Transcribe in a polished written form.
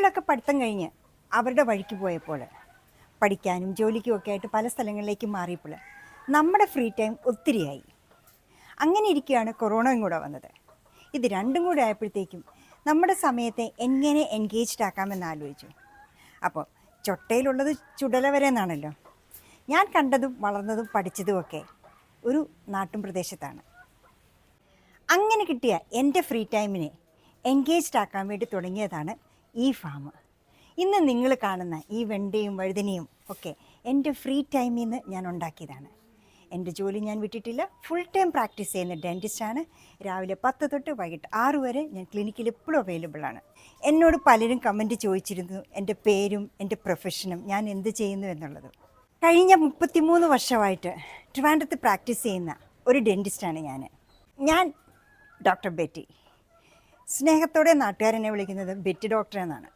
കുട്ടികളൊക്കെ പഠിത്തം കഴിഞ്ഞ് അവരുടെ വഴിക്ക് പോയപ്പോൾ പഠിക്കാനും ജോലിക്കും ഒക്കെ ആയിട്ട് പല സ്ഥലങ്ങളിലേക്ക് മാറിയപ്പോൾ നമ്മുടെ ഫ്രീ ടൈം ഒത്തിരിയായി. അങ്ങനെ ഇരിക്കുകയാണ് കൊറോണയും കൂടെ വന്നത്. ഇത് രണ്ടും കൂടെ ആയപ്പോഴത്തേക്കും നമ്മുടെ സമയത്തെ എങ്ങനെ എൻഗേജ്ഡ് ആക്കാമെന്ന് ആലോചിച്ചു. അപ്പോൾ ചൊട്ടയിലുള്ളത് ചുടല വരെ എന്നാണല്ലോ. ഞാൻ കണ്ടതും വളർന്നതും പഠിച്ചതുമൊക്കെ ഒരു നാട്ടും പ്രദേശത്താണ്. അങ്ങനെ കിട്ടിയ എൻ്റെ ഫ്രീ ടൈമിനെ എൻഗേജ്ഡ് ആക്കാൻ വേണ്ടി തുടങ്ങിയതാണ് ഈ ഫാം. ഇന്ന് നിങ്ങൾ കാണുന്ന ഈ വെണ്ടയും വഴുതനയും ഒക്കെ എൻ്റെ ഫ്രീ ടൈമിൽ നിന്ന് ഞാൻ ഉണ്ടാക്കിയതാണ്. എൻ്റെ ജോലി ഞാൻ വിട്ടിട്ടില്ല. ഫുൾ ടൈം പ്രാക്ടീസ് ചെയ്യുന്ന ഡെൻറ്റിസ്റ്റാണ്. രാവിലെ 10 തൊട്ട് വൈകിട്ട് 6 വരെ ഞാൻ ക്ലിനിക്കിൽ എപ്പോഴും അവൈലബിളാണ്. എന്നോട് പലരും കമൻറ്റ് ചോദിച്ചിരുന്നു എൻ്റെ പേരും എൻ്റെ പ്രൊഫഷനും ഞാൻ എന്ത് ചെയ്യുന്നു എന്നുള്ളത്. കഴിഞ്ഞ 33 വർഷമായിട്ട് ട്രിവാൻഡ്രത്ത് പ്രാക്ടീസ് ചെയ്യുന്ന ഒരു ഡെൻറ്റിസ്റ്റാണ് ഞാൻ ഡോക്ടർ ബെറ്റി. സ്നേഹത്തോടെ നാട്ടുകാരെന്നെ വിളിക്കുന്നത് ബെറ്റി ഡോക്ടർ എന്നാണ്.